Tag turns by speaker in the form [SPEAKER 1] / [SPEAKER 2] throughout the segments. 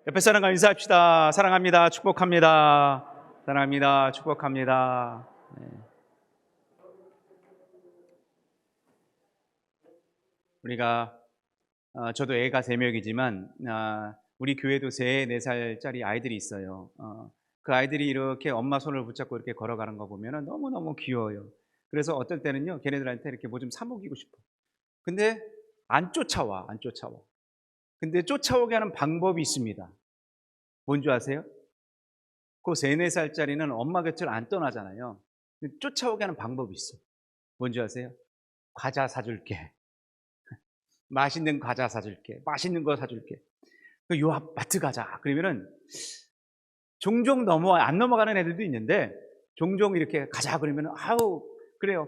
[SPEAKER 1] 옆에 사람과 인사합시다. 사랑합니다. 축복합니다. 사랑합니다. 축복합니다. 네. 우리가 저도 애가 3명이지만 우리 교회도 3, 4살짜리 아이들이 있어요. 그 아이들이 이렇게 엄마 손을 붙잡고 이렇게 걸어가는 거 보면 너무너무 귀여워요. 그래서 어떨 때는요, 걔네들한테 이렇게 뭐 좀 사먹이고 싶어. 근데 안 쫓아와. 근데 쫓아오게 하는 방법이 있습니다. 뭔지 아세요? 그 3, 4살짜리는 엄마 곁을 안 떠나잖아요. 근데 쫓아오게 하는 방법이 있어. 뭔지 아세요? 과자 사줄게. 맛있는 과자 사줄게. 맛있는 거 사줄게. 요 앞 마트 가자. 그러면은 종종 안 넘어가는 애들도 있는데 종종 이렇게 가자 그러면은 아우 그래요.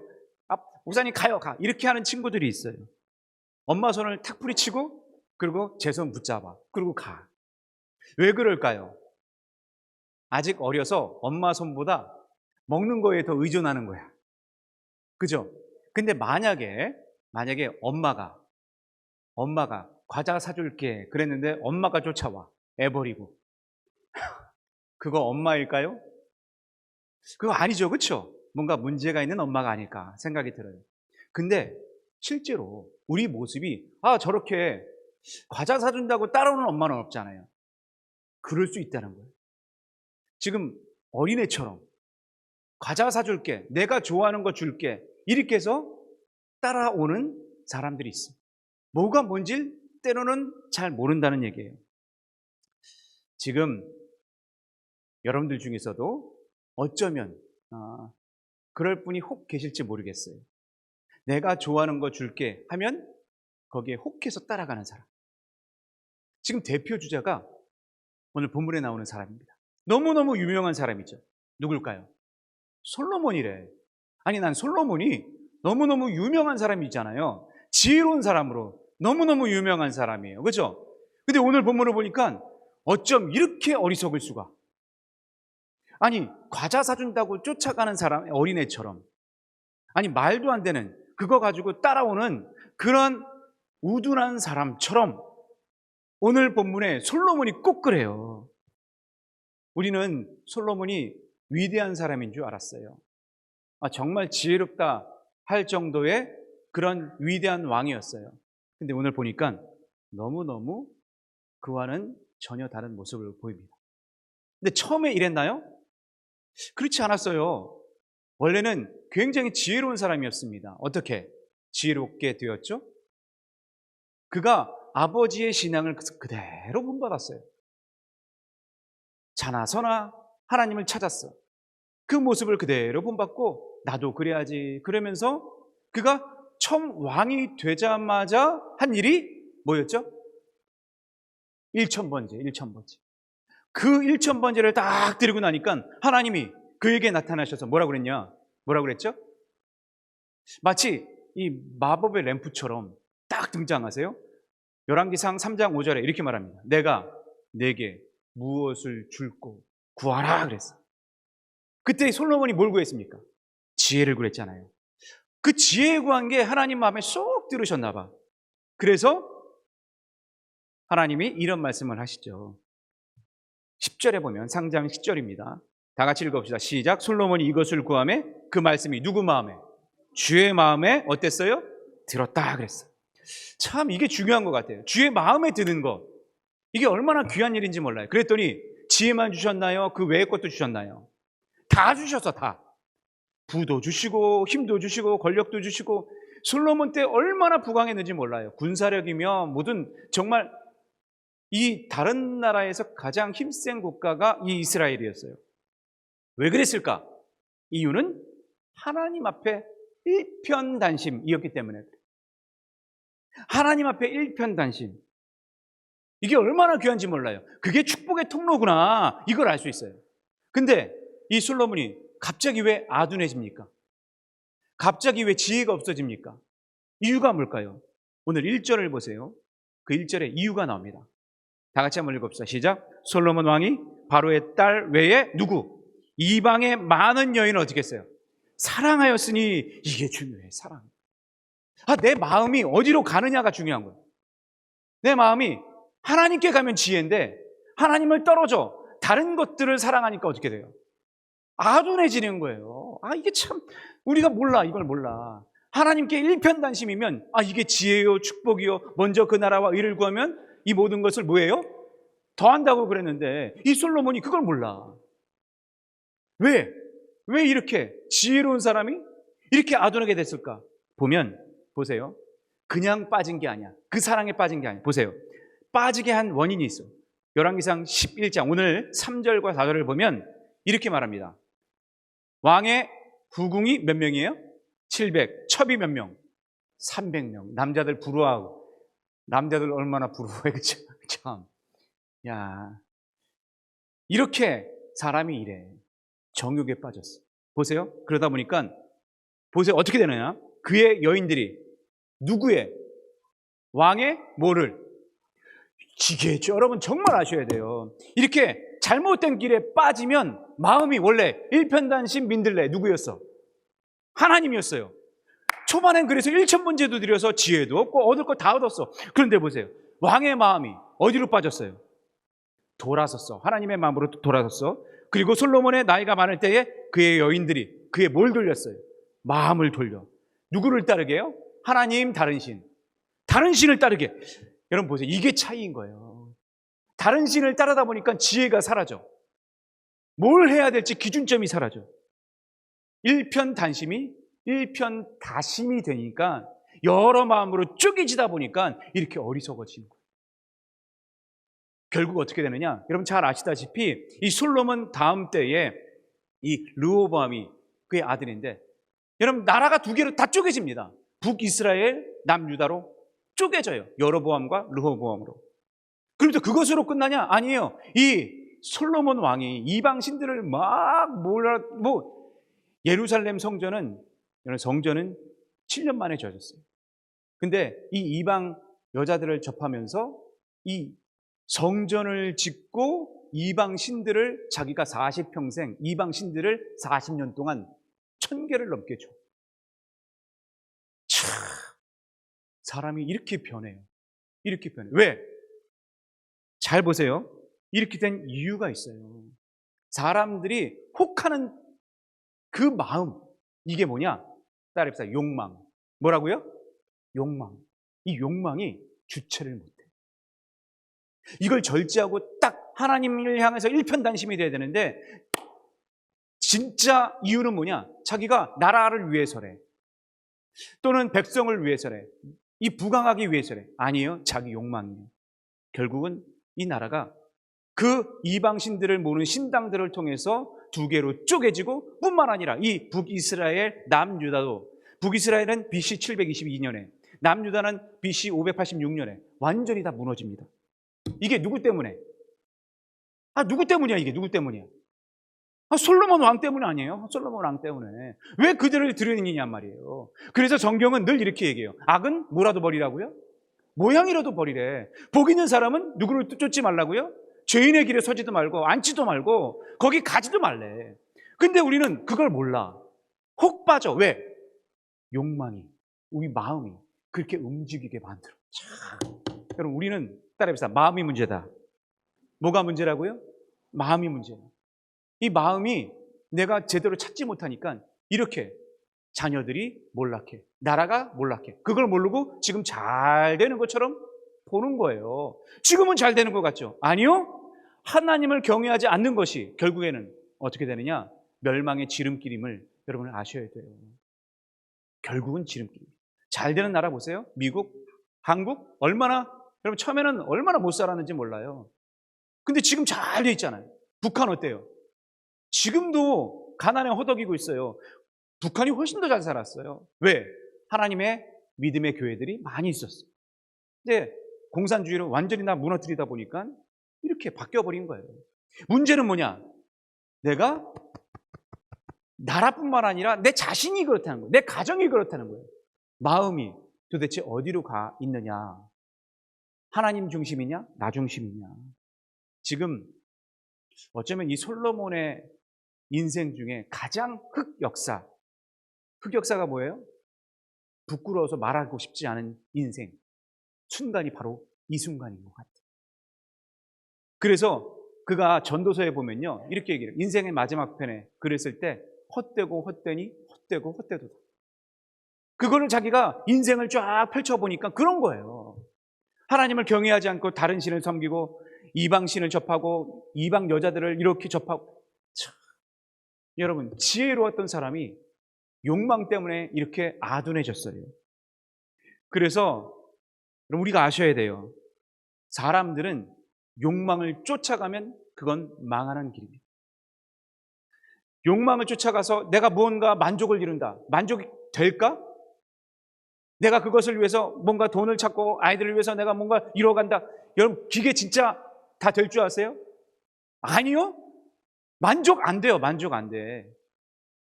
[SPEAKER 1] 목사님 가요 가. 이렇게 하는 친구들이 있어요. 엄마 손을 탁 뿌리치고 그리고 제 손 붙잡아. 그리고 가. 왜 그럴까요? 아직 어려서 엄마 손보다 먹는 거에 더 의존하는 거야. 그죠? 근데 만약에 엄마가 과자 사줄게 그랬는데 엄마가 쫓아와. 애 버리고. 그거 엄마일까요? 그거 아니죠. 그렇죠? 뭔가 문제가 있는 엄마가 아닐까 생각이 들어요. 근데 실제로 우리 모습이 저렇게 과자 사준다고 따라오는 엄마는 없잖아요. 그럴 수 있다는 거예요. 지금 어린애처럼 과자 사줄게, 내가 좋아하는 거 줄게 이렇게 해서 따라오는 사람들이 있어요. 뭐가 뭔지 때로는 잘 모른다는 얘기예요. 지금 여러분들 중에서도 어쩌면 그럴 분이 혹 계실지 모르겠어요. 내가 좋아하는 거 줄게 하면 거기에 혹해서 따라가는 사람. 지금 대표 주자가 오늘 본문에 나오는 사람입니다. 너무너무 유명한 사람이죠. 누굴까요? 솔로몬이래. 아니 난 솔로몬이 너무너무 유명한 사람이잖아요. 지혜로운 사람으로 너무너무 유명한 사람이에요. 그렇죠? 근데 오늘 본문을 보니까 어쩜 이렇게 어리석을 수가. 아니 과자 사준다고 쫓아가는 사람, 어린애처럼. 아니 말도 안 되는 그거 가지고 따라오는 그런 우둔한 사람처럼 오늘 본문에 솔로몬이 꼭 그래요. 우리는 솔로몬이 위대한 사람인 줄 알았어요. 정말 지혜롭다 할 정도의 그런 위대한 왕이었어요. 근데 오늘 보니까 너무너무 그와는 전혀 다른 모습을 보입니다. 근데 처음에 이랬나요? 그렇지 않았어요. 원래는 굉장히 지혜로운 사람이었습니다. 어떻게 지혜롭게 되었죠? 그가 아버지의 신앙을 그대로 본받았어요. 자나 서나 하나님을 찾았어. 그 모습을 그대로 본받고 나도 그래야지 그러면서 그가 처음 왕이 되자마자 한 일이 뭐였죠? 1,000번째. 그 1,000번째를 딱 드리고 나니까 하나님이 그에게 나타나셔서 뭐라고 그랬죠? 마치 이 마법의 램프처럼 딱 등장하세요. 열왕기상 3장 5절에 이렇게 말합니다. 내가 내게 무엇을 줄고 구하라 그랬어. 그때 솔로몬이 뭘 구했습니까? 지혜를 구했잖아요. 그 지혜 구한 게 하나님 마음에 쏙 들으셨나 봐. 그래서 하나님이 이런 말씀을 하시죠. 10절에 보면 상장 10절입니다. 다 같이 읽어봅시다. 시작. 솔로몬이 이것을 구하매 그 말씀이 누구 마음에? 주의 마음에 어땠어요? 들었다 그랬어요. 참 이게 중요한 것 같아요. 주의 마음에 드는 것. 이게 얼마나 귀한 일인지 몰라요. 그랬더니 지혜만 주셨나요? 그 외의 것도 주셨나요? 다 주셔서 다. 부도 주시고 힘도 주시고 권력도 주시고 솔로몬 때 얼마나 부강했는지 몰라요. 군사력이며 모든 정말 이 다른 나라에서 가장 힘센 국가가 이 이스라엘이었어요. 왜 그랬을까? 이유는 하나님 앞에 일편단심이었기 때문에 그래요. 하나님 앞에 일편단심. 이게 얼마나 귀한지 몰라요. 그게 축복의 통로구나. 이걸 알 수 있어요. 근데 이 솔로몬이 갑자기 왜 아둔해집니까? 갑자기 왜 지혜가 없어집니까? 이유가 뭘까요? 오늘 1절을 보세요. 그 1절에 이유가 나옵니다. 다 같이 한번 읽읍시다. 시작. 솔로몬 왕이 바로의 딸 외에 누구? 이방의 많은 여인을 어떻게 했어요? 사랑하였으니 이게 중요해. 사랑. 내 마음이 어디로 가느냐가 중요한 거예요. 내 마음이 하나님께 가면 지혜인데 하나님을 떨어져 다른 것들을 사랑하니까 어떻게 돼요? 아둔해지는 거예요. 이게 참 우리가 몰라. 이걸 몰라. 하나님께 일편단심이면 이게 지혜요 축복이요 먼저 그 나라와 의를 구하면 이 모든 것을 뭐예요? 더한다고 그랬는데 이 솔로몬이 그걸 몰라. 왜 이렇게 지혜로운 사람이 이렇게 아둔하게 됐을까? 보세요. 그냥 빠진 게 아니야. 그 사랑에 빠진 게 아니야. 보세요. 빠지게 한 원인이 있어. 열왕기상 11장 오늘 3절과 4절을 보면 이렇게 말합니다. 왕의 후궁이 몇 명이에요? 700. 첩이 몇 명? 300명. 남자들 부러워하고. 남자들 얼마나 부러워해. 그쵸? 참. 야, 이렇게 사람이 이래. 정욕에 빠졌어. 보세요. 그러다 보니까 보세요. 어떻게 되느냐? 그의 여인들이 누구의? 왕의 뭐를? 지게죠. 여러분 정말 아셔야 돼요. 이렇게 잘못된 길에 빠지면 마음이 원래 일편단심 민들레 누구였어? 하나님이었어요. 초반엔 그래서 1,000번제도 드려서 지혜도 없고 얻을 거 다 얻었어. 그런데 보세요. 왕의 마음이 어디로 빠졌어요? 돌아섰어. 하나님의 마음으로 돌아섰어. 그리고 솔로몬의 나이가 많을 때에 그의 여인들이 그의 뭘 돌렸어요? 마음을 돌려. 누구를 따르게요? 하나님 다른 신. 다른 신을 따르게. 여러분 보세요. 이게 차이인 거예요. 다른 신을 따르다 보니까 지혜가 사라져. 뭘 해야 될지 기준점이 사라져. 일편단심이 일편다심이 되니까 여러 마음으로 쪼개지다 보니까 이렇게 어리석어지는 거예요. 결국 어떻게 되느냐? 여러분 잘 아시다시피 이 솔로몬 다음 때에 이 르호보암이 그의 아들인데 여러분 나라가 두 개로 다 쪼개집니다. 북이스라엘, 남유다로 쪼개져요. 여로보암과 르호보암으로. 그런데 그것으로 끝나냐? 아니에요. 이 솔로몬 왕이 이방 신들을 예루살렘 성전은 7년 만에 지어졌어요. 근데 이 이방 여자들을 접하면서 이 성전을 짓고 이방 신들을 자기가 40평생 이방 신들을 40년 동안 1000개를 넘게 줘. 사람이 이렇게 변해요. 이렇게 변해요. 왜? 잘 보세요. 이렇게 된 이유가 있어요. 사람들이 혹하는 그 마음, 이게 뭐냐? 따라해봅시다. 욕망. 뭐라고요? 욕망. 이 욕망이 주체를 못해. 이걸 절제하고 딱 하나님을 향해서 일편단심이 돼야 되는데 진짜 이유는 뭐냐? 자기가 나라를 위해서래. 또는 백성을 위해서래. 이 부강하기 위해서래. 아니에요. 자기 욕망이에요. 결국은 이 나라가 그 이방신들을 모는 신당들을 통해서 두 개로 쪼개지고 뿐만 아니라 이 북이스라엘, 남유다도 북이스라엘은 BC 722년에 남유다는 BC 586년에 완전히 다 무너집니다. 이게 누구 때문에? 누구 때문이야 이게? 누구 때문이야? 솔로몬 왕 때문 아니에요? 솔로몬 왕 때문에. 왜 그들을 들으느냐 말이에요. 그래서 성경은 늘 이렇게 얘기해요. 악은 뭐라도 버리라고요? 모양이라도 버리래. 복 있는 사람은 누구를 쫓지 말라고요? 죄인의 길에 서지도 말고 앉지도 말고 거기 가지도 말래. 근데 우리는 그걸 몰라. 혹 빠져. 왜? 욕망이, 우리 마음이 그렇게 움직이게 만들어. 여러분 우리는 따라해봅시다. 마음이 문제다. 뭐가 문제라고요? 마음이 문제예요. 이 마음이 내가 제대로 찾지 못하니까 이렇게 자녀들이 몰락해. 나라가 몰락해. 그걸 모르고 지금 잘 되는 것처럼 보는 거예요. 지금은 잘 되는 것 같죠? 아니요. 하나님을 경외하지 않는 것이 결국에는 어떻게 되느냐? 멸망의 지름길임을 여러분은 아셔야 돼요. 결국은 지름길. 잘 되는 나라 보세요. 미국, 한국 여러분 처음에는 얼마나 못 살았는지 몰라요. 근데 지금 잘 돼 있잖아요. 북한 어때요? 지금도 가난에 허덕이고 있어요. 북한이 훨씬 더 잘 살았어요. 왜? 하나님의 믿음의 교회들이 많이 있었어요. 근데 공산주의를 완전히 다 무너뜨리다 보니까 이렇게 바뀌어버린 거예요. 문제는 뭐냐? 내가 나라뿐만 아니라 내 자신이 그렇다는 거예요. 내 가정이 그렇다는 거예요. 마음이 도대체 어디로 가 있느냐? 하나님 중심이냐? 나 중심이냐? 지금 어쩌면 이 솔로몬의 인생 중에 가장 흑역사가 뭐예요? 부끄러워서 말하고 싶지 않은 인생 순간이 바로 이 순간인 것 같아요. 그래서 그가 전도서에 보면요, 이렇게 얘기해요. 인생의 마지막 편에 글을 쓸 때 헛되고 헛되니 헛되고 헛되도다. 그거를 자기가 인생을 쫙 펼쳐보니까 그런 거예요. 하나님을 경외하지 않고 다른 신을 섬기고 이방 신을 접하고 이방 여자들을 이렇게 접하고. 참, 여러분, 지혜로웠던 사람이 욕망 때문에 이렇게 아둔해졌어요. 그래서 우리가 아셔야 돼요. 사람들은 욕망을 쫓아가면 그건 망하는 길입니다. 욕망을 쫓아가서 내가 무언가 만족을 이룬다. 만족이 될까? 내가 그것을 위해서 뭔가 돈을 찾고 아이들을 위해서 내가 뭔가 이뤄간다. 여러분, 그게 진짜 다 될 줄 아세요? 아니요. 만족 안 돼요. 만족 안 돼.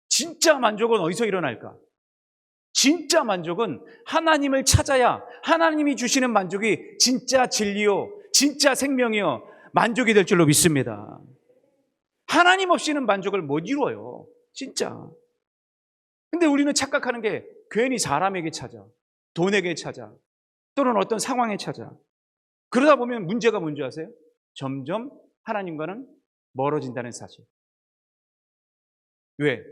[SPEAKER 1] 진짜 만족은 어디서 일어날까? 진짜 만족은 하나님을 찾아야 하나님이 주시는 만족이 진짜 진리요, 진짜 생명이요, 만족이 될 줄로 믿습니다. 하나님 없이는 만족을 못 이루어요. 진짜. 근데 우리는 착각하는 게 괜히 사람에게 찾아, 돈에게 찾아, 또는 어떤 상황에 찾아. 그러다 보면 문제가 뭔지 아세요? 점점 하나님과는 멀어진다는 사실. 왜?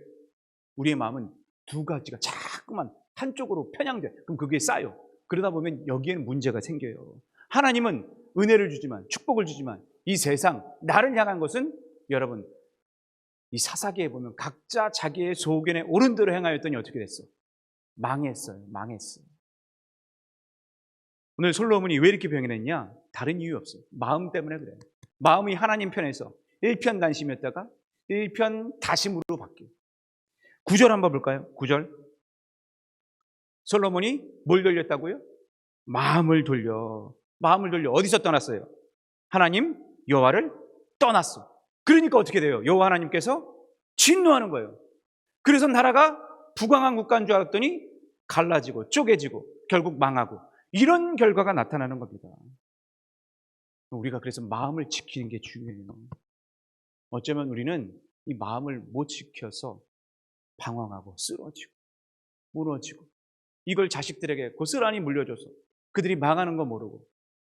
[SPEAKER 1] 우리의 마음은 두 가지가 자꾸만 한쪽으로 편향돼. 그럼 그게 쌓여. 그러다 보면 여기에는 문제가 생겨요. 하나님은 은혜를 주지만, 축복을 주지만, 이 세상, 나를 향한 것은 여러분, 이 사사기에 보면 각자 자기의 소견에 옳은 대로 행하였더니 어떻게 됐어? 망했어요. 망했어요. 오늘 솔로몬이 왜 이렇게 병연했냐? 다른 이유 없어요. 마음 때문에 그래요. 마음이 하나님 편에서 일편단심이었다가 일편다심으로 바뀌어요. 9절 한번 볼까요? 9절. 솔로몬이 뭘 돌렸다고요? 마음을 돌려. 마음을 돌려. 어디서 떠났어요? 하나님 여호와를 떠났어. 그러니까 어떻게 돼요? 여호와 하나님께서 진노하는 거예요. 그래서 나라가 부강한 국가인 줄 알았더니 갈라지고 쪼개지고 결국 망하고, 이런 결과가 나타나는 겁니다. 우리가 그래서 마음을 지키는 게 중요해요. 어쩌면 우리는 이 마음을 못 지켜서 방황하고 쓰러지고 무너지고, 이걸 자식들에게 고스란히 물려줘서 그들이 망하는 거 모르고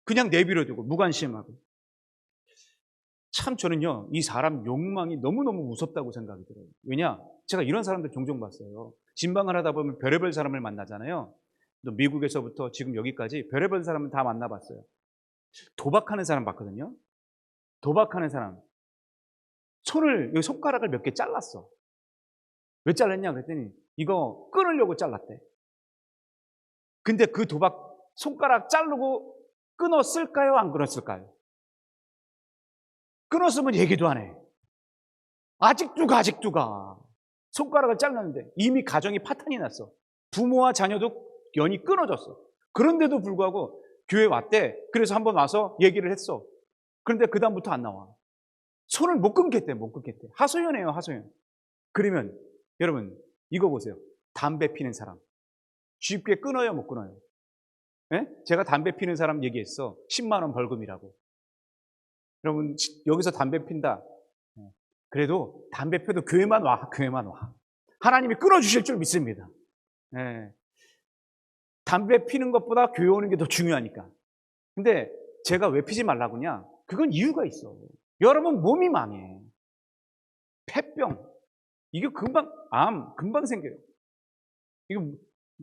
[SPEAKER 1] 그냥 내버려두고 무관심하고. 참 저는요, 이 사람 욕망이 너무너무 무섭다고 생각이 들어요. 왜냐? 제가 이런 사람들 종종 봤어요. 진방을 하다 보면 별의별 사람을 만나잖아요. 또 미국에서부터 지금 여기까지 별의별 사람을 다 만나봤어요. 도박하는 사람 봤거든요. 도박하는 사람. 여기 손가락을 몇 개 잘랐어. 왜 잘랐냐 그랬더니 이거 끊으려고 잘랐대. 근데 그 도박 손가락 자르고 끊었을까요? 안 끊었을까요? 끊었으면 얘기도 안 해. 아직도 가. 손가락을 잘랐는데 이미 가정이 파탄이 났어. 부모와 자녀도 연이 끊어졌어. 그런데도 불구하고 교회 왔대. 그래서 한번 와서 얘기를 했어. 그런데 그 다음부터 안 나와. 손을 못 끊겠대. 하소연해요, 하소연. 그러면 여러분 이거 보세요. 담배 피는 사람 쉽게 끊어요, 못 끊어요? 네? 제가 담배 피는 사람 얘기했어. 10만 원 벌금이라고. 여러분 여기서 담배 핀다. 그래도 담배 펴도 교회만 와. 하나님이 끊어주실 줄 믿습니다. 네. 담배 피는 것보다 교회 오는 게 더 중요하니까. 근데 제가 왜 피지 말라고 하냐? 그건 이유가 있어. 여러분 몸이 망해. 폐병. 이게 암 금방 생겨요.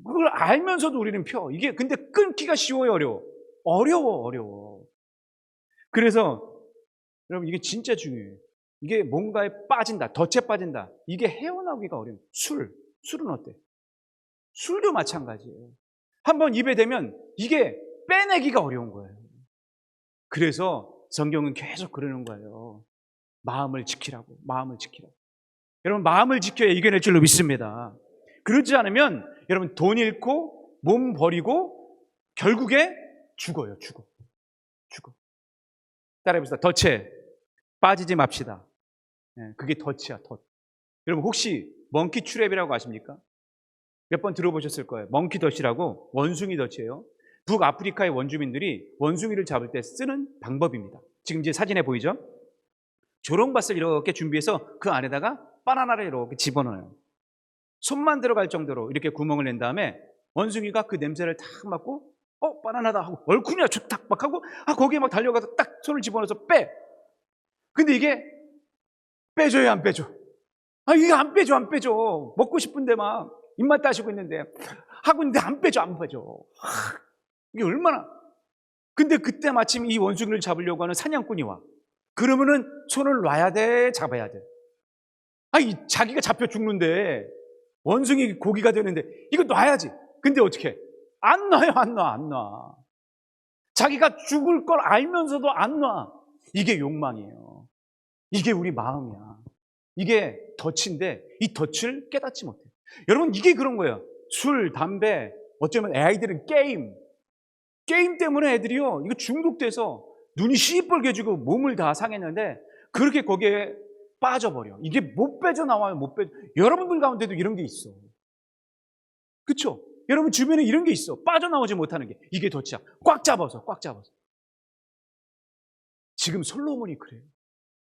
[SPEAKER 1] 그걸 알면서도 우리는 펴. 이게 근데 끊기가 쉬워요, 어려워. 그래서 여러분 이게 진짜 중요해요. 이게 뭔가에 빠진다, 덫에 빠진다. 이게 헤어나오기가 어려워요. 술은 어때? 술도 마찬가지예요. 한번 입에 대면 이게 빼내기가 어려운 거예요. 그래서 성경은 계속 그러는 거예요. 마음을 지키라고. 여러분 마음을 지켜야 이겨낼 줄로 믿습니다. 그렇지 않으면 여러분 돈 잃고 몸 버리고 결국에 죽어요. 죽어. 따라해봅시다. 덫에 빠지지 맙시다. 그게 덫이야, 덫. 여러분 혹시 먼키 트랩이라고 아십니까? 몇 번 들어보셨을 거예요. 먼키 덫이라고, 원숭이 덫이에요. 북아프리카의 원주민들이 원숭이를 잡을 때 쓰는 방법입니다. 지금 이제 사진에 보이죠? 조롱밭을 이렇게 준비해서 그 안에다가 바나나를 이렇게 집어넣어요. 손만 들어갈 정도로 이렇게 구멍을 낸 다음에 원숭이가 그 냄새를 탁 맡고 바나나다 하고 얼큰이야 탁 막 하고 거기에 막 달려가서 딱 손을 집어넣어서 빼. 근데 이게 빼줘요, 안 빼줘? 이게 안 빼줘, 안 빼줘. 먹고 싶은데 막 입맛 따시고 있는데 하고 있는데 안 빼줘, 안 빼줘. 이게 얼마나. 근데 그때 마침 이 원숭이를 잡으려고 하는 사냥꾼이 와. 그러면은 손을 놔야 돼, 잡아야 돼. 자기가 잡혀 죽는데 원숭이 고기가 되는데 이거 놔야지. 근데 어떻게? 안 놔요, 안 놔, 안 놔. 자기가 죽을 걸 알면서도 안 놔. 이게 욕망이에요. 이게 우리 마음이야. 이게 덫인데 이 덫을 깨닫지 못해. 여러분, 이게 그런 거예요. 술, 담배, 어쩌면 아이들은 게임 때문에 애들이요, 이거 중독돼서 눈이 시뻘개지고 몸을 다 상했는데 그렇게 거기에 빠져버려. 이게 못 빼져나와요, 못 빼져. 여러분들 가운데도 이런 게 있어. 그쵸? 여러분 주변에 이런 게 있어. 빠져나오지 못하는 게. 이게 덫이야. 꽉 잡아서. 지금 솔로몬이 그래요.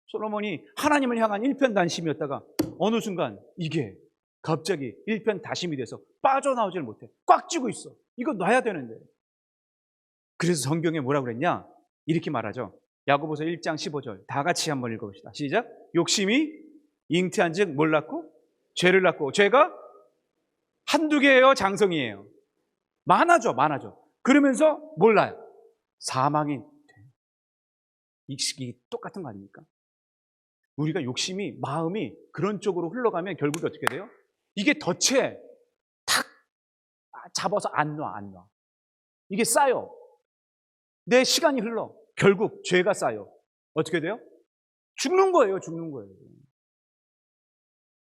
[SPEAKER 1] 솔로몬이 하나님을 향한 일편단심이었다가 어느 순간 이게 갑자기 일편다심이 돼서 빠져나오지를 못해. 꽉 쥐고 있어. 이거 놔야 되는데. 그래서 성경에 뭐라고 그랬냐? 이렇게 말하죠. 야고보서 1장 15절 다 같이 한번 읽어봅시다. 시작. 욕심이 잉태한 즉 뭘 낳고? 죄를 낳고, 죄가 한두 개예요, 장성이에요? 많아져. 그러면서 뭘 낳아요? 사망이 돼요. 이 똑같은 거 아닙니까? 우리가 욕심이, 마음이 그런 쪽으로 흘러가면 결국에 어떻게 돼요? 이게 덫에 탁 잡아서 안 놔. 이게 쌓여. 내 시간이 흘러. 결국 죄가 쌓여. 어떻게 돼요? 죽는 거예요.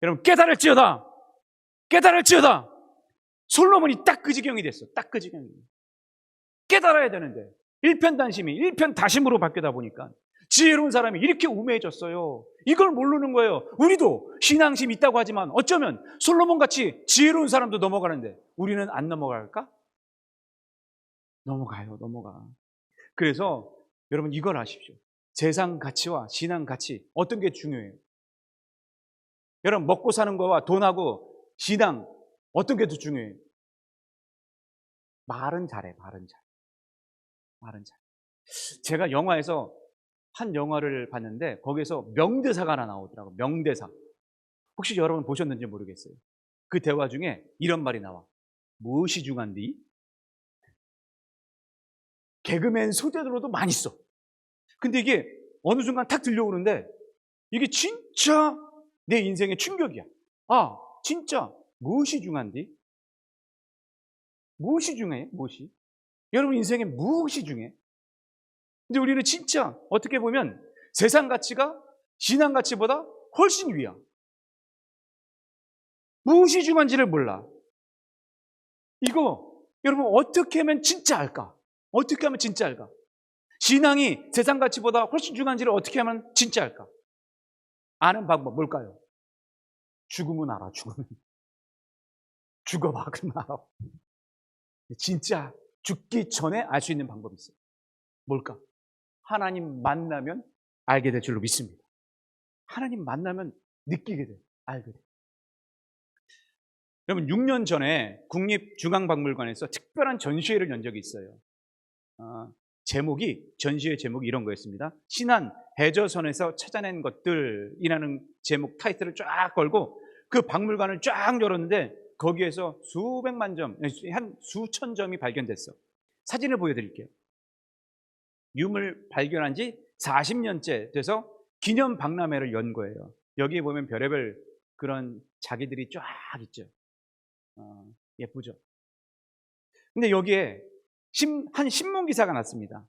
[SPEAKER 1] 여러분, 깨달을지어다. 솔로몬이 딱 그 지경이 됐어. 깨달아야 되는데 일편단심이 일편다심으로 바뀌다 보니까 지혜로운 사람이 이렇게 우매해졌어요. 이걸 모르는 거예요. 우리도 신앙심 있다고 하지만 어쩌면 솔로몬같이 지혜로운 사람도 넘어가는데 우리는 안 넘어갈까? 넘어가. 그래서 여러분, 이걸 아십시오. 세상 가치와 신앙 가치, 어떤 게 중요해요? 여러분, 먹고 사는 거와 돈하고 신앙, 어떤 게 더 중요해요? 말은 잘해. 제가 영화에서 한 영화를 봤는데 거기에서 명대사가 하나 나오더라고요. 명대사. 혹시 여러분 보셨는지 모르겠어요. 그 대화 중에 이런 말이 나와. 무엇이 중한디? 개그맨 소재로도 많이 써. 근데 이게 어느 순간 탁 들려오는데 이게 진짜 내 인생의 충격이야. 진짜 무엇이 중한디? 무엇이 중요해? 여러분 인생에 무엇이 중요해? 근데 우리는 진짜 어떻게 보면 세상 가치가 신앙 가치보다 훨씬 위야. 무엇이 중요한지를 몰라. 이거 여러분 어떻게 하면 진짜 알까? 신앙이 세상 가치보다 훨씬 중요한지를 어떻게 하면 진짜 알까? 아는 방법 뭘까요? 죽으면 알아. 죽어봐, 그러면 알아. 진짜 죽기 전에 알 수 있는 방법이 있어요. 뭘까? 하나님 만나면 알게 될 줄로 믿습니다. 하나님 만나면 느끼게 돼, 알게 돼. 여러분, 6년 전에 국립중앙박물관에서 특별한 전시회를 연 적이 있어요. 전시회 제목이 이런 거였습니다. 신안 대저선에서 찾아낸 것들이라는 제목 타이틀을 쫙 걸고 그 박물관을 쫙 열었는데 거기에서 수백만 점, 한 수천 점이 발견됐어. 사진을 보여드릴게요. 유물 발견한 지 40년째 돼서 기념 박람회를 연 거예요. 여기에 보면 별의별 그런 자기들이 쫙 있죠. 예쁘죠? 근데 여기에 한 신문 기사가 났습니다.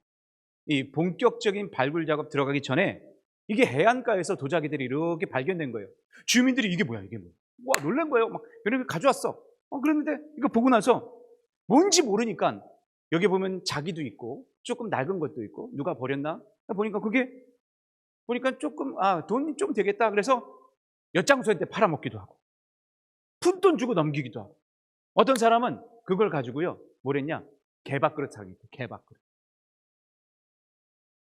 [SPEAKER 1] 이 본격적인 발굴 작업 들어가기 전에 이게 해안가에서 도자기들이 이렇게 발견된 거예요. 주민들이 이게 뭐야? 와, 놀란 거예요. 막 이런 거 가져왔어. 그랬는데 이거 보고 나서 뭔지 모르니까 여기 보면 자기도 있고 조금 낡은 것도 있고 누가 버렸나? 보니까 조금 돈이 좀 되겠다. 그래서 엿장수한테 팔아먹기도 하고 푼돈 주고 넘기기도 하고 어떤 사람은 그걸 가지고요 뭐랬냐? 개밥그릇 사겠대. 개밥그릇.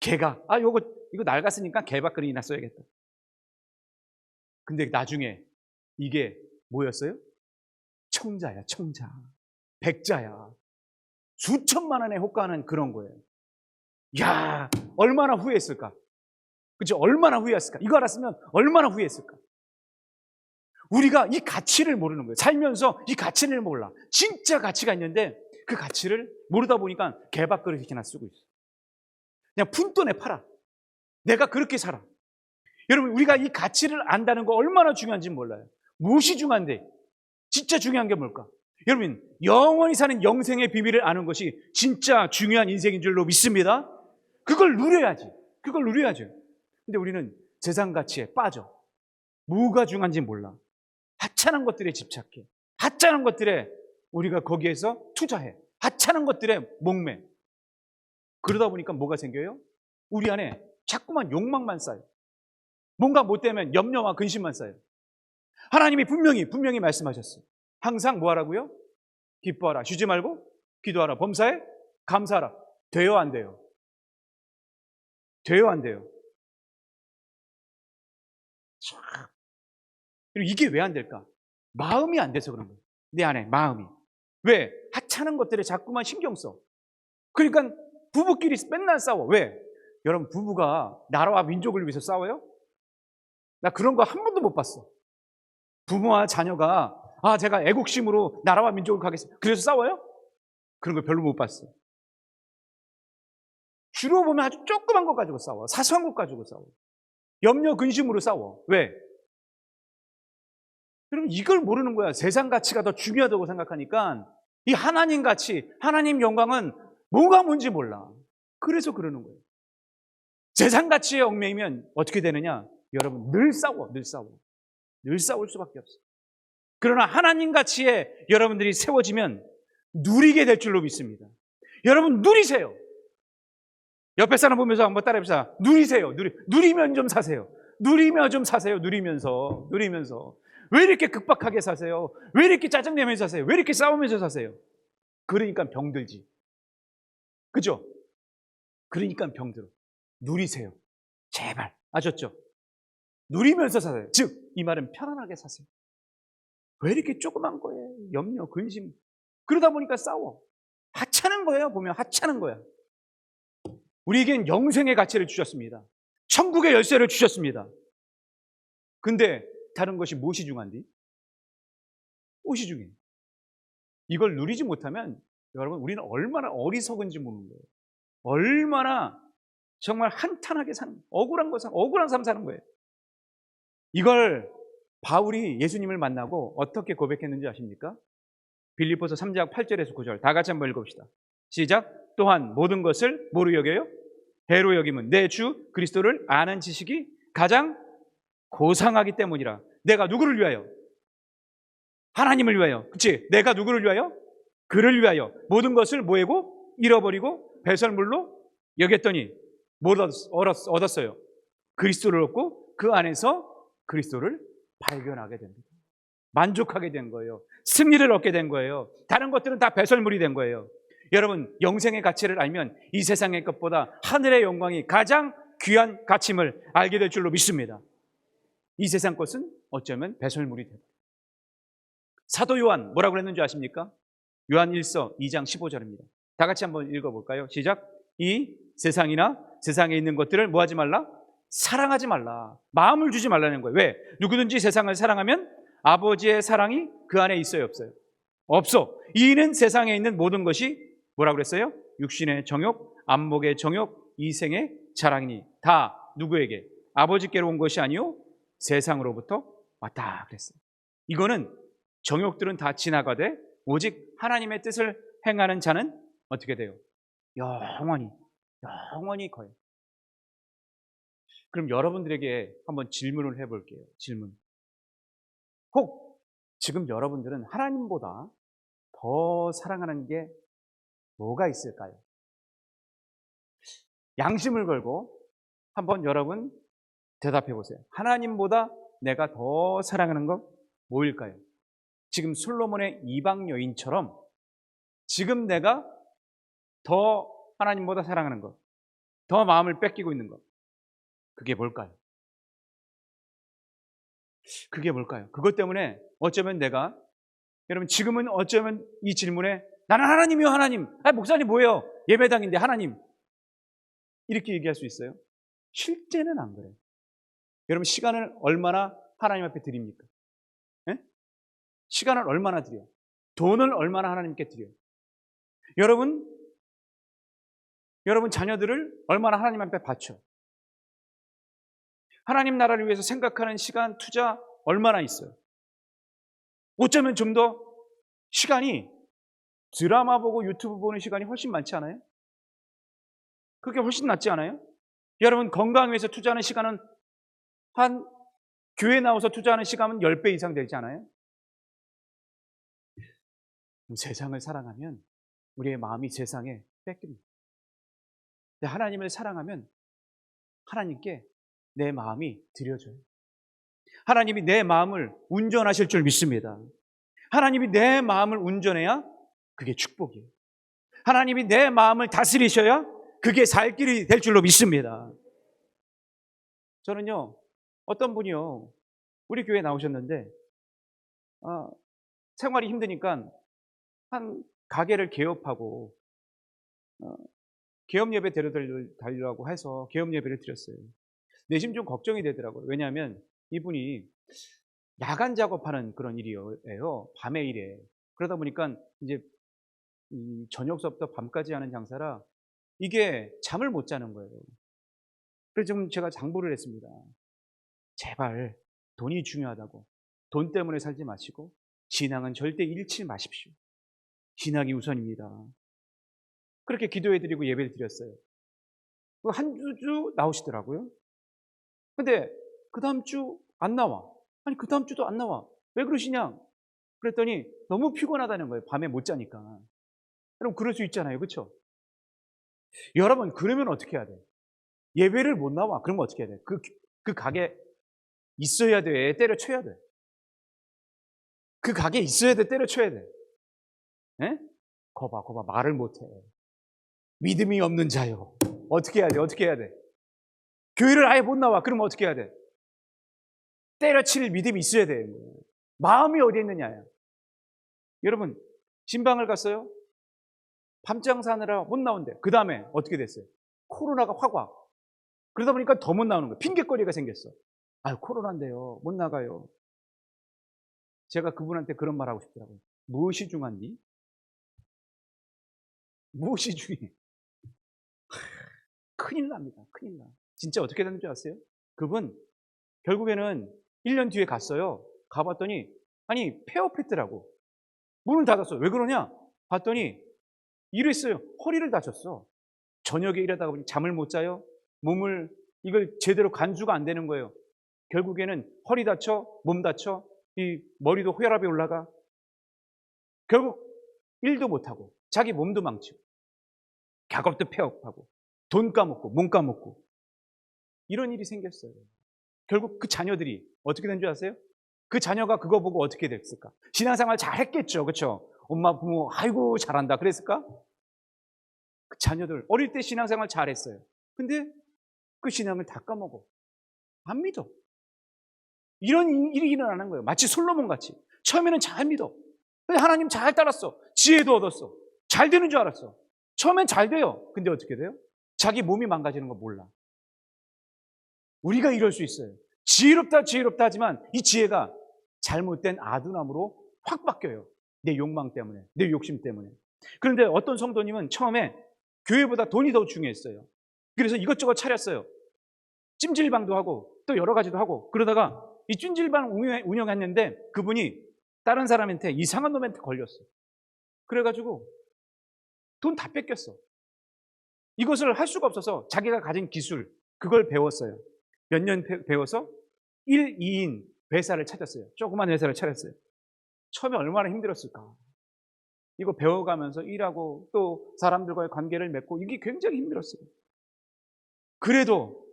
[SPEAKER 1] 개가 이거 낡았으니까 개밥그릇이나 써야겠다. 근데 나중에 이게 뭐였어요? 청자야, 청자. 백자야. 수천만 원에 호가하는 그런 거예요. 야, 얼마나 후회했을까? 그죠? 얼마나 후회했을까? 이거 알았으면 얼마나 후회했을까? 우리가 이 가치를 모르는 거예요. 살면서 이 가치를 몰라. 진짜 가치가 있는데 그 가치를 모르다 보니까 개밥그릇이나 쓰고 있어. 그냥 푼돈에 팔아. 내가 그렇게 살아. 여러분, 우리가 이 가치를 안다는 거 얼마나 중요한지 몰라요. 무엇이 중요한데? 진짜 중요한 게 뭘까? 여러분, 영원히 사는 영생의 비밀을 아는 것이 진짜 중요한 인생인 줄로 믿습니다. 그걸 누려야지. 그걸 누려야죠. 근데 우리는 세상 가치에 빠져. 뭐가 중요한지 몰라. 하찮은 것들에 집착해. 하찮은 것들에 우리가 거기에서 투자해. 하찮은 것들에 목매. 그러다 보니까 뭐가 생겨요? 우리 안에 자꾸만 욕망만 쌓여. 뭔가 못 되면 염려와 근심만 쌓여. 하나님이 분명히 말씀하셨어요. 항상 뭐 하라고요? 기뻐하라. 쉬지 말고 기도하라. 범사에 감사하라. 돼요, 안 돼요? 돼요, 안 돼요? 참. 그리고 이게 왜 안 될까? 마음이 안 돼서 그런 거예요. 내 안에 마음이. 왜? 하찮은 것들에 자꾸만 신경 써. 그러니까 부부끼리 맨날 싸워. 왜? 여러분, 부부가 나라와 민족을 위해서 싸워요? 나 그런 거 한 번도 못 봤어. 부모와 자녀가 제가 애국심으로 나라와 민족을 가겠습니다. 그래서 싸워요? 그런 거 별로 못 봤어. 주로 보면 아주 조그만 것 가지고 싸워. 사소한 것 가지고 싸워. 염려 근심으로 싸워. 왜? 여러분, 이걸 모르는 거야. 세상 가치가 더 중요하다고 생각하니까 이 하나님 가치, 하나님 영광은 뭐가 뭔지 몰라. 그래서 그러는 거예요. 세상 가치에 얽매이면 어떻게 되느냐? 여러분, 늘 싸워. 늘 싸울 수밖에 없어. 그러나 하나님 가치에 여러분들이 세워지면 누리게 될 줄로 믿습니다. 여러분, 누리세요. 옆에 사람 보면서 한번 따라해보자. 누리세요. 누리면 좀 사세요. 누리면 좀 사세요. 누리면서. 왜 이렇게 급박하게 사세요? 왜 이렇게 짜증내면서 사세요? 왜 이렇게 싸우면서 사세요? 그러니까 병들지. 그죠? 그러니까 병들어. 누리세요. 제발. 아셨죠? 누리면서 사세요. 즉, 이 말은 편안하게 사세요. 왜 이렇게 조그만 거예요? 염려, 근심. 그러다 보니까 싸워. 하찮은 거예요. 보면 하찮은 거야. 우리에겐 영생의 가치를 주셨습니다. 천국의 열쇠를 주셨습니다. 근데 다른 것이 무엇이 중요한디? 무엇이 중요해요? 이걸 누리지 못하면 여러분, 우리는 얼마나 어리석은지 모르는 거예요. 얼마나 정말 한탄하게 사는, 억울한 삶 사는 거예요. 이걸 바울이 예수님을 만나고 어떻게 고백했는지 아십니까? 빌립보서 3장 8절에서 9절 다 같이 한번 읽어봅시다. 시작. 또한 모든 것을 뭐로 여겨요? 배로 여기면 내 주 그리스도를 아는 지식이 가장 고상하기 때문이라. 내가 누구를 위하여? 하나님을 위하여. 그렇지? 내가 누구를 위하여? 그를 위하여 모든 것을 뭐하고? 잃어버리고 배설물로 여겼더니 뭘 얻었어요? 그리스도를 얻고 그 안에서 그리스도를 발견하게 됩니다. 만족하게 된 거예요. 승리를 얻게 된 거예요. 다른 것들은 다 배설물이 된 거예요. 여러분, 영생의 가치를 알면 이 세상의 것보다 하늘의 영광이 가장 귀한 가치임을 알게 될 줄로 믿습니다. 이 세상 것은 어쩌면 배설물이 됩니다. 사도 요한 뭐라고 했는지 아십니까? 요한 1서 2장 15절입니다. 다 같이 한번 읽어볼까요? 시작. 이 세상이나 세상에 있는 것들을 뭐하지 말라? 사랑하지 말라. 마음을 주지 말라는 거예요. 왜? 누구든지 세상을 사랑하면 아버지의 사랑이 그 안에 있어요, 없어요? 없어. 이는 세상에 있는 모든 것이 뭐라고 그랬어요? 육신의 정욕, 안목의 정욕, 이생의 자랑이니 다 누구에게? 아버지께로 온 것이 아니요 세상으로부터 왔다 그랬어요. 이거는 정욕들은 다 지나가되 오직 하나님의 뜻을 행하는 자는 어떻게 돼요? 영원히 거예요. 그럼 여러분들에게 한번 질문을 해볼게요. 질문. 혹 지금 여러분들은 하나님보다 더 사랑하는 게 뭐가 있을까요? 양심을 걸고 한번 여러분 대답해 보세요. 하나님보다 내가 더 사랑하는 건 뭐일까요? 지금 솔로몬의 이방 여인처럼 지금 내가 더 하나님보다 사랑하는 것, 더 마음을 뺏기고 있는 것, 그게 뭘까요? 그게 뭘까요? 그것 때문에 어쩌면 내가, 여러분 지금은 어쩌면 이 질문에 나는 하나님이요 하나님, 목사님 뭐예요? 예배당인데 하나님, 이렇게 얘기할 수 있어요. 실제는 안 그래요. 여러분, 시간을 얼마나 하나님 앞에 드립니까? 예? 시간을 얼마나 드려요? 돈을 얼마나 하나님께 드려요? 여러분 자녀들을 얼마나 하나님 앞에 바쳐? 하나님 나라를 위해서 생각하는 시간, 투자 얼마나 있어요? 어쩌면 좀 더 시간이 드라마 보고 유튜브 보는 시간이 훨씬 많지 않아요? 그게 훨씬 낫지 않아요? 여러분, 건강 위해서 투자하는 시간은 한 교회 나와서 투자하는 시간은 10배 이상 되지 않아요? 세상을 사랑하면 우리의 마음이 세상에 뺏깁니다. 근데 하나님을 사랑하면 하나님께 내 마음이 드려져요. 하나님이 내 마음을 운전하실 줄 믿습니다. 하나님이 내 마음을 운전해야 그게 축복이에요. 하나님이 내 마음을 다스리셔야 그게 살 길이 될 줄로 믿습니다. 저는요, 어떤 분이요, 우리 교회에 나오셨는데 생활이 힘드니까 한 가게를 개업하고 개업 예배 드려달라고 해서 개업 예배를 드렸어요. 내심 좀 걱정이 되더라고요. 왜냐하면 이분이 야간 작업하는 그런 일이에요. 밤의 일에. 그러다 보니까 이제 저녁서부터 밤까지 하는 장사라 이게 잠을 못 자는 거예요. 그래서 지금 제가 장부를 했습니다. 제발 돈이 중요하다고 돈 때문에 살지 마시고 신앙은 절대 잃지 마십시오. 신앙이 우선입니다. 그렇게 기도해드리고 예배를 드렸어요. 한 주 나오시더라고요. 근데 그 다음 주 안 나와. 아니, 그 다음 주도 안 나와. 왜 그러시냐? 그랬더니 너무 피곤하다는 거예요. 밤에 못 자니까. 여러분, 그럴 수 있잖아요. 그렇죠? 여러분, 그러면 어떻게 해야 돼? 예배를 못 나와. 그러면 어떻게 해야 돼? 그 가게 있어야 돼. 때려쳐야 돼. 그 가게 있어야 돼. 때려쳐야 돼. 예? 거봐. 말을 못 해. 믿음이 없는 자요. 어떻게 해야 돼? 어떻게 해야 돼? 교회를 아예 못 나와. 그러면 어떻게 해야 돼? 때려칠 믿음이 있어야 돼. 마음이 어디에 있느냐요. 여러분, 신방을 갔어요. 밤장사하느라 못 나온대. 그 다음에 어떻게 됐어요? 코로나가 확 와. 그러다 보니까 더 못 나오는 거예요. 핑계거리가 생겼어. 아유, 코로나인데요. 못 나가요. 제가 그분한테 그런 말 하고 싶더라고요. 무엇이 중요한지? 무엇이 중요해? 큰일 납니다. 큰일 나. 진짜 어떻게 되는 줄 아세요? 그분 결국에는 1년 뒤에 갔어요. 가봤더니 아니, 폐업했더라고. 문을 닫았어요. 왜 그러냐? 봤더니 이랬어요. 허리를 다쳤어. 저녁에 일하다가 보니 잠을 못 자요. 몸을 이걸 제대로 간주가 안 되는 거예요. 결국에는 허리 다쳐, 몸 다쳐, 이 머리도 혈압이 올라가. 결국 일도 못하고 자기 몸도 망치고 작업도 폐업하고 돈 까먹고 몸 까먹고 이런 일이 생겼어요. 결국 그 자녀들이 어떻게 된 줄 아세요? 그 자녀가 그거 보고 어떻게 됐을까? 신앙생활 잘했겠죠. 그렇죠? 엄마 부모 아이고 잘한다 그랬을까? 그 자녀들 어릴 때 신앙생활 잘했어요. 근데 그 신앙을 다 까먹어. 안 믿어. 이런 일이 일어나는 거예요. 마치 솔로몬 같이. 처음에는 잘 믿어. 근데 하나님 잘 따랐어. 지혜도 얻었어. 잘 되는 줄 알았어. 처음엔 잘 돼요. 근데 어떻게 돼요? 자기 몸이 망가지는 거 몰라. 우리가 이럴 수 있어요. 지혜롭다 하지만 이 지혜가 잘못된 아둔함으로 확 바뀌어요. 내 욕망 때문에, 내 욕심 때문에. 그런데 어떤 성도님은 처음에 교회보다 돈이 더 중요했어요. 그래서 이것저것 차렸어요. 찜질방도 하고 또 여러 가지도 하고 그러다가 이 찜질방 운영했는데 그분이 다른 사람한테 이상한 놈한테 걸렸어. 그래가지고 돈 다 뺏겼어. 이것을 할 수가 없어서 자기가 가진 기술 그걸 배웠어요. 몇 년 배워서 1, 2인 회사를 찾았어요. 조그만 회사를 차렸어요. 처음에 얼마나 힘들었을까. 이거 배워가면서 일하고 또 사람들과의 관계를 맺고 이게 굉장히 힘들었어요. 그래도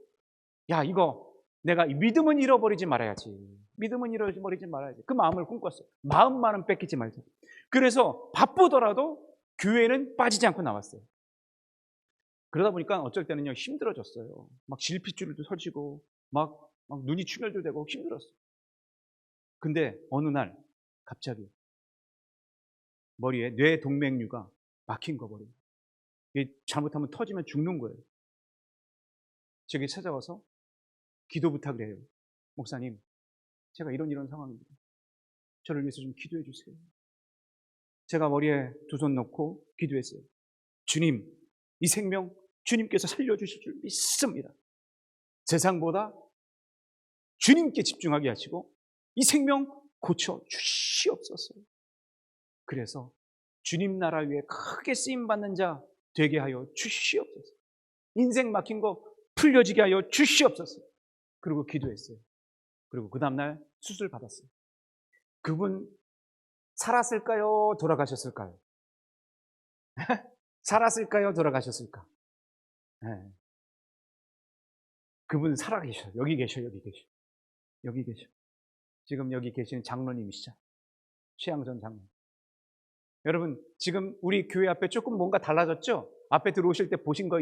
[SPEAKER 1] 야, 이거 내가 믿음은 잃어버리지 말아야지. 믿음은 잃어버리지 말아야지. 그 마음을 꿈꿨어요. 마음만은 뺏기지 말자. 그래서 바쁘더라도 교회는 빠지지 않고 나왔어요. 그러다 보니까 어쩔 때는요 힘들어졌어요. 막 질핏줄도 서지고 막 눈이 충혈도 되고 힘들었어요. 근데 어느 날 갑자기 머리에 뇌 동맥류가 막힌 거 버려요. 이게 잘못하면 터지면 죽는 거예요. 제게 찾아와서 기도 부탁을 해요. 목사님, 제가 이런 상황입니다. 저를 위해서 좀 기도해 주세요. 제가 머리에 두 손 놓고 기도했어요. 주님, 이 생명 주님께서 살려주실 줄 믿습니다. 세상보다 주님께 집중하게 하시고 이 생명 고쳐 주시옵소서. 그래서 주님 나라 위에 크게 쓰임받는 자 되게 하여 주시옵소서. 인생 막힌 거 풀려지게 하여 주시옵소서. 그리고 기도했어요. 그리고 그 다음날 수술 받았어요. 그분 살았을까요? 돌아가셨을까요? 살았을까요? 돌아가셨을까? 네. 그분 살아계셔. 여기 계셔. 여기 계셔. 여기 계셔. 지금 여기 계시는 장로님이시죠. 최양전 장로. 여러분, 지금 우리 교회 앞에 조금 뭔가 달라졌죠? 앞에 들어오실 때 보신 거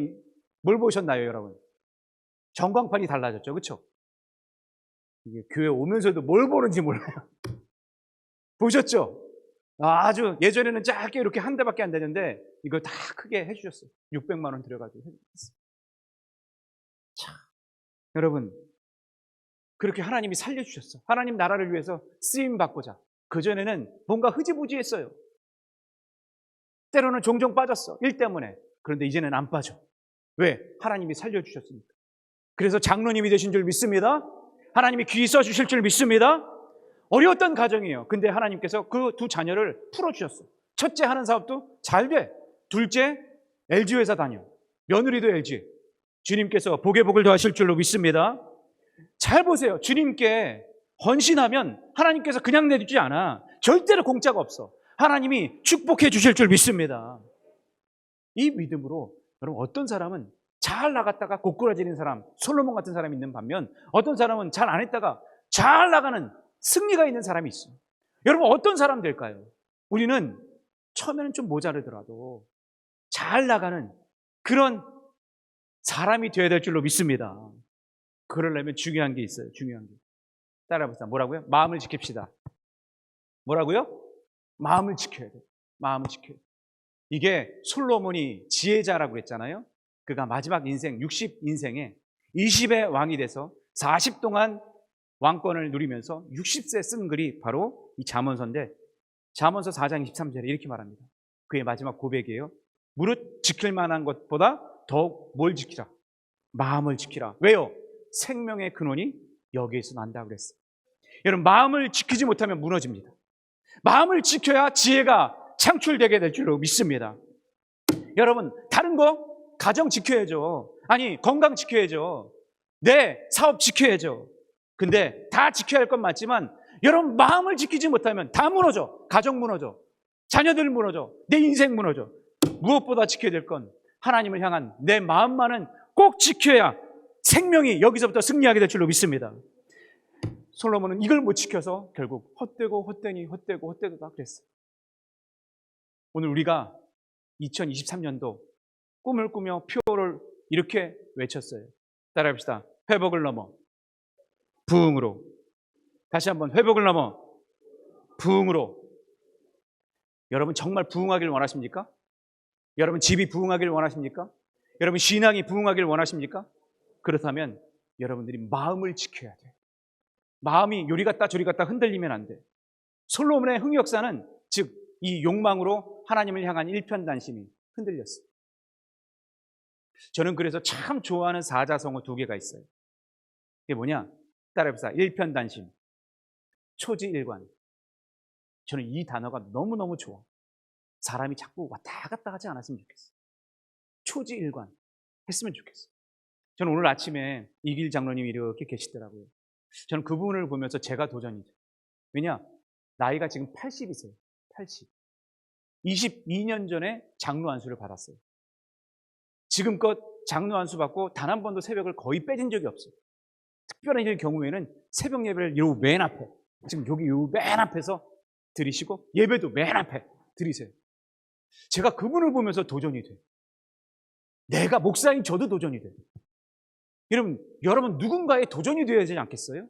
[SPEAKER 1] 뭘 보셨나요, 여러분? 전광판이 달라졌죠, 그렇죠? 이게 교회 오면서도 뭘 보는지 몰라요. 보셨죠? 아주 예전에는 짧게 이렇게 한 대밖에 안 되는데 이걸 다 크게 해주셨어요. 600만 원 들여가지고 해주셨어요. 자, 여러분, 그렇게 하나님이 살려주셨어. 하나님 나라를 위해서 쓰임 받고자. 그전에는 뭔가 흐지부지했어요. 때로는 종종 빠졌어. 일 때문에. 그런데 이제는 안 빠져. 왜? 하나님이 살려주셨으니까. 그래서 장로님이 되신 줄 믿습니다. 하나님이 귀 써주실 줄 믿습니다. 어려웠던 가정이에요. 근데 하나님께서 그 두 자녀를 풀어주셨어. 첫째 하는 사업도 잘 돼. 둘째 LG 회사 다녀. 며느리도 LG. 주님께서 복에 복을 더하실 줄로 믿습니다. 잘 보세요. 주님께 헌신하면 하나님께서 그냥 내주지 않아. 절대로 공짜가 없어. 하나님이 축복해 주실 줄 믿습니다. 이 믿음으로 여러분, 어떤 사람은 잘 나갔다가 고꾸라지는 사람, 솔로몬 같은 사람이 있는 반면 어떤 사람은 잘 안 했다가 잘 나가는 승리가 있는 사람이 있어요. 여러분, 어떤 사람 될까요? 우리는 처음에는 좀 모자르더라도 잘 나가는 그런 사람이 되어야 될 줄로 믿습니다. 그러려면 중요한 게 있어요. 중요한 게. 따라해보세요. 뭐라고요? 마음을 지킵시다. 뭐라고요? 마음을 지켜야 돼요. 마음을 지켜야 돼요. 이게 솔로몬이 지혜자라고 그랬잖아요. 그가 마지막 인생 60인생에 20의 왕이 돼서 40 동안 왕권을 누리면서 60세 쓴 글이 바로 이 잠언서인데, 잠언서 4장 23절에 이렇게 말합니다. 그의 마지막 고백이에요. 무릇 지킬 만한 것보다 더욱 뭘 지키라? 마음을 지키라. 왜요? 생명의 근원이 여기에서 난다고 그랬어요. 여러분, 마음을 지키지 못하면 무너집니다. 마음을 지켜야 지혜가 창출되게 될 줄로 믿습니다. 여러분, 다른 거 가정 지켜야죠. 아니, 건강 지켜야죠. 내 사업 지켜야죠. 근데 다 지켜야 할 건 맞지만 여러분, 마음을 지키지 못하면 다 무너져. 가정 무너져. 자녀들 무너져. 내 인생 무너져. 무엇보다 지켜야 될 건 하나님을 향한 내 마음만은 꼭 지켜야 생명이 여기서부터 승리하게 될 줄로 믿습니다. 솔로몬은 이걸 못 지켜서 결국 헛되고 헛되다 그랬어요. 오늘 우리가 2023년도 꿈을 꾸며 표를 이렇게 외쳤어요. 따라합시다. 회복을 넘어 부흥으로. 다시 한번, 회복을 넘어 부흥으로. 여러분, 정말 부흥하기를 원하십니까? 여러분, 집이 부흥하기를 원하십니까? 여러분, 신앙이 부흥하기를 원하십니까? 그렇다면 여러분들이 마음을 지켜야 돼요. 마음이 요리 갔다 저리 갔다 흔들리면 안 돼. 솔로몬의 흥역사는 즉 이 욕망으로 하나님을 향한 일편단심이 흔들렸어요. 저는 그래서 참 좋아하는 사자성어 두 개가 있어요. 그게 뭐냐? 따라해보세요. 일편단심, 초지일관. 저는 이 단어가 너무너무 좋아. 사람이 자꾸 왔다 갔다 하지 않았으면 좋겠어. 초지일관 했으면 좋겠어. 저는 오늘 아침에 이길 장로님이 이렇게 계시더라고요. 저는 그분을 보면서 제가 도전이 돼요. 왜냐? 나이가 지금 80이세요. 80. 22년 전에 장로 안수를 받았어요. 지금껏 장로 안수 받고 단 한 번도 새벽을 거의 빼진 적이 없어요. 특별한 일 경우에는 새벽 예배를 요 맨 앞에, 지금 여기 요 맨 앞에서 드리시고 예배도 맨 앞에 드리세요. 제가 그분을 보면서 도전이 돼요. 내가 목사인 저도 도전이 돼요. 여러분 누군가의 도전이 되어야 되지 않겠어요?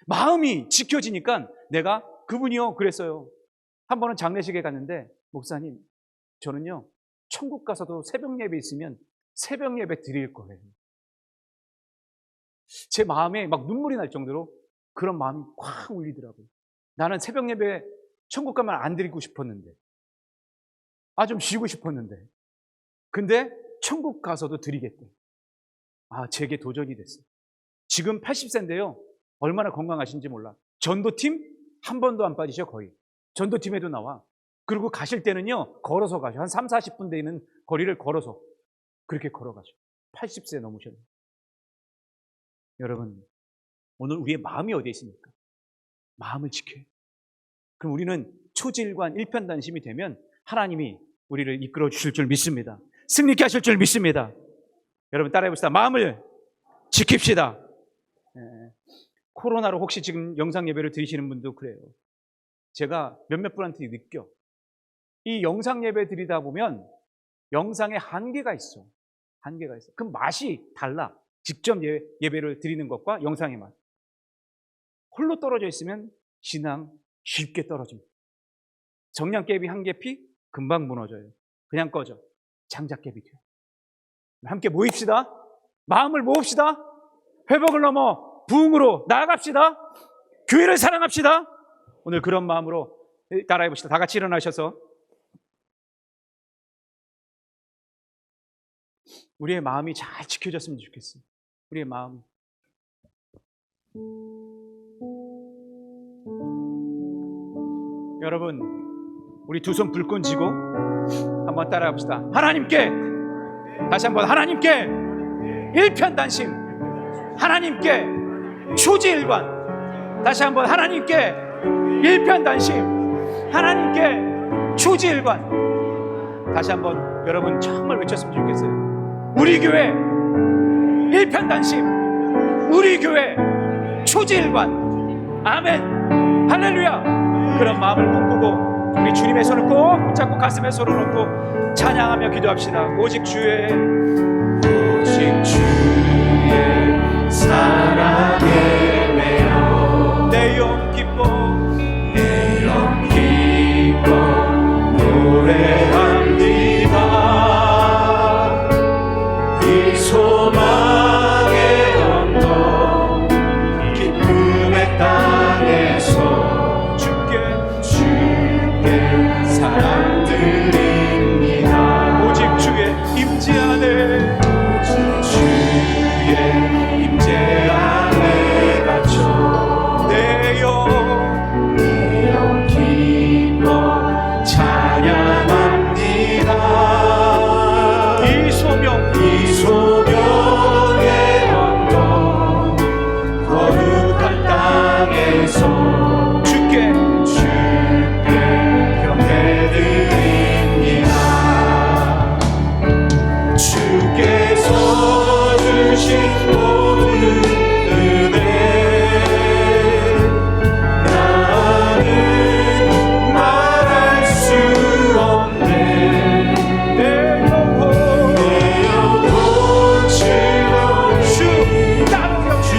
[SPEAKER 1] 마음이 지켜지니까 내가 그분이요 그랬어요. 한 번은 장례식에 갔는데, 목사님, 저는요 천국 가서도 새벽 예배 있으면 새벽 예배 드릴 거예요. 제 마음에 막 눈물이 날 정도로 그런 마음이 꽉 울리더라고요. 나는 새벽 예배 천국 가면 안 드리고 싶었는데, 좀 쉬고 싶었는데, 근데 천국 가서도 드리겠대. 제게 도전이 됐어요. 지금 80세인데요. 얼마나 건강하신지 몰라. 전도팀 한 번도 안 빠지셔, 거의. 전도팀에도 나와. 그리고 가실 때는요, 걸어서 가셔. 한 3, 40분 되는 거리를 걸어서 그렇게 걸어가셔. 80세 넘으셨네. 여러분, 오늘 우리의 마음이 어디에 있습니까? 마음을 지켜요. 그럼 우리는 초지일관 일편단심이 되면 하나님이 우리를 이끌어 주실 줄 믿습니다. 승리케 하실 줄 믿습니다. 여러분 따라해 봅시다. 마음을 지킵시다. 코로나로 혹시 지금 영상 예배를 드리시는 분도 그래요. 제가 몇몇 분한테 느껴. 이 영상 예배 드리다 보면 영상에 한계가 있어. 한계가 있어. 그 맛이 달라. 직접 예배를 드리는 것과 영상의 맛. 홀로 떨어져 있으면 신앙 쉽게 떨어집니다. 정량깨비 한 개피 금방 무너져요. 그냥 꺼져. 장작깨비 돼요. 함께 모입시다. 마음을 모읍시다. 회복을 넘어 부흥으로 나아갑시다. 교회를 사랑합시다. 오늘 그런 마음으로 따라해 봅시다. 다 같이 일어나셔서 우리의 마음이 잘 지켜졌으면 좋겠어요. 우리의 마음. 여러분, 우리 두 손 불끈 쥐고 한번 따라해 봅시다. 하나님께, 다시 한번 하나님께 일편단심, 하나님께 초지일관, 다시 한번 하나님께 일편단심, 하나님께 초지일관. 다시 한번 여러분 정말 외쳤으면 좋겠어요. 우리 교회 일편단심, 우리 교회 초지일관. 아멘, 할렐루야. 그런 마음을 꿈꾸고 우리 주님의 손을 꼭 붙잡고 가슴에 손을 얹고 찬양하며 기도합시다. 오직 주의 사랑에 매여 내 영 기뻐 노래합니다. 이 소망의 언덕 기쁨의 땅에서 주께 사랑드립니다. 오직 주의 임재 안에, 오직 주의 임재 안에 갇혀 내 영 기뻐 찬양합니다. 이 소명의 언덕 거룩한 땅에서 주께 경배드립니다. 주께서 주신 모든 은혜 나는 말할 수 없네. 내 영혼 즐거운 주 따르려니.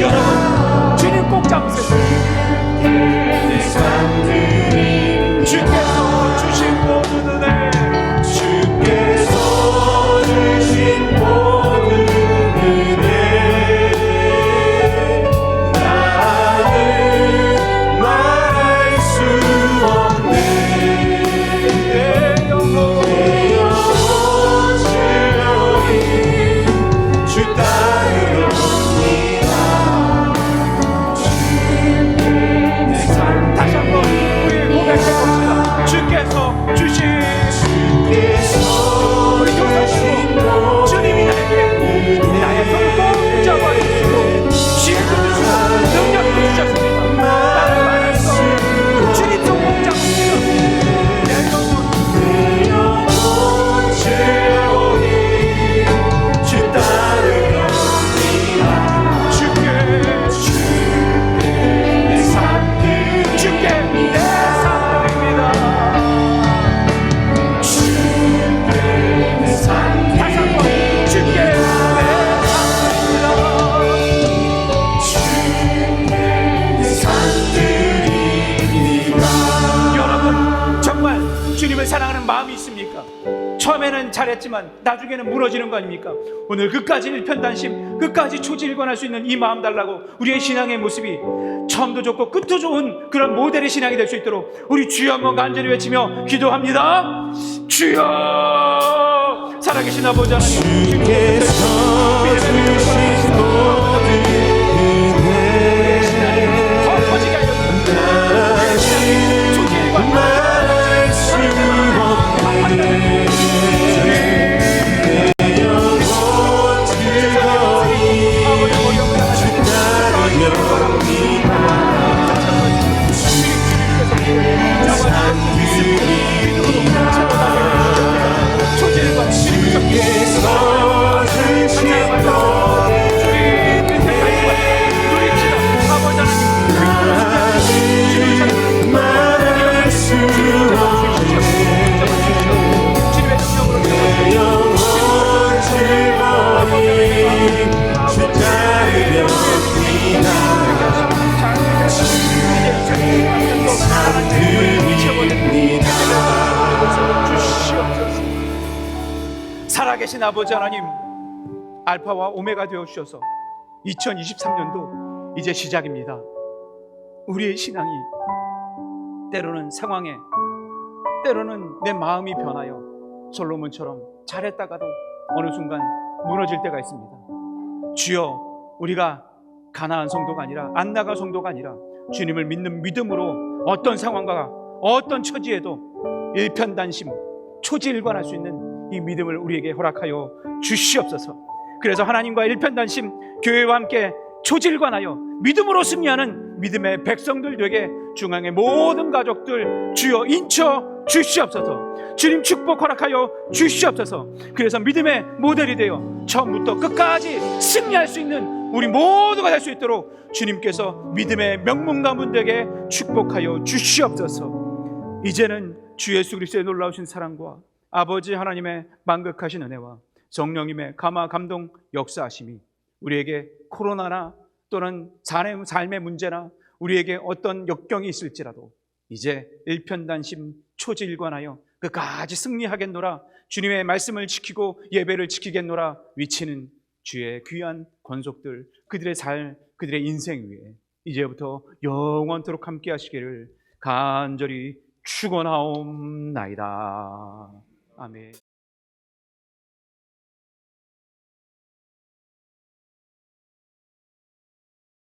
[SPEAKER 1] 여러분 주님 꼭 잡으세요. 주께서 주신 모든 은혜, 주께서 주신 모든 잘했지만 나중에는 무너지는 거 아닙니까? 오늘 끝까지 일편단심, 끝까지 초지일관할 수 있는 이 마음 달라고 우리의 신앙의 모습이 처음도 좋고 끝도 좋은 그런 모델의 신앙이 될 수 있도록 우리 주여 한번 간절히 외치며 기도합니다. 주여, 살아계신 아버지 하나님,
[SPEAKER 2] 주께서 주신 모든 은혜
[SPEAKER 1] 더 커지게 하여
[SPEAKER 2] 말할 수 없네. 내 영혼 즐거이 주 따르렵니다. 주께서 주신 말할 수 없네. 내 영혼 즐거이 주 따르렵니다.
[SPEAKER 1] 살아계신 아버지 하나님, 알파와 오메가 되어 주셔서 2023년도 이제 시작입니다. 우리의 신앙이 때로는 상황에, 때로는 내 마음이 변하여 솔로몬처럼 잘했다가도 어느 순간 무너질 때가 있습니다. 주여, 우리가 가나안 성도가 아니라 안나가 성도가 아니라 주님을 믿는 믿음으로 어떤 상황과 어떤 처지에도 일편단심, 초지일관할 수 있는 이 믿음을 우리에게 허락하여 주시옵소서. 그래서 하나님과 일편단심, 교회와 함께 초지일관하여 믿음으로 승리하는 믿음의 백성들 되게 중앙의 모든 가족들 주여 인쳐 주시옵소서. 주님 축복 허락하여 주시옵소서. 그래서 믿음의 모델이 되어 처음부터 끝까지 승리할 수 있는 우리 모두가 될 수 있도록 주님께서 믿음의 명문가분들에게 축복하여 주시옵소서. 이제는 주 예수 그리스도의 놀라우신 사랑과 아버지 하나님의 만극하신 은혜와 성령님의 감화 감동 역사하심이 우리에게 코로나나 또는 삶의 문제나 우리에게 어떤 역경이 있을지라도 이제 일편단심 초지일관하여 끝까지 승리하겠노라. 주님의 말씀을 지키고 예배를 지키겠노라 위치는 주의 귀한 권속들, 그들의 삶, 그들의 인생 위에 이제부터 영원토록 함께 하시기를 간절히 축원하옵나이다. 아멘.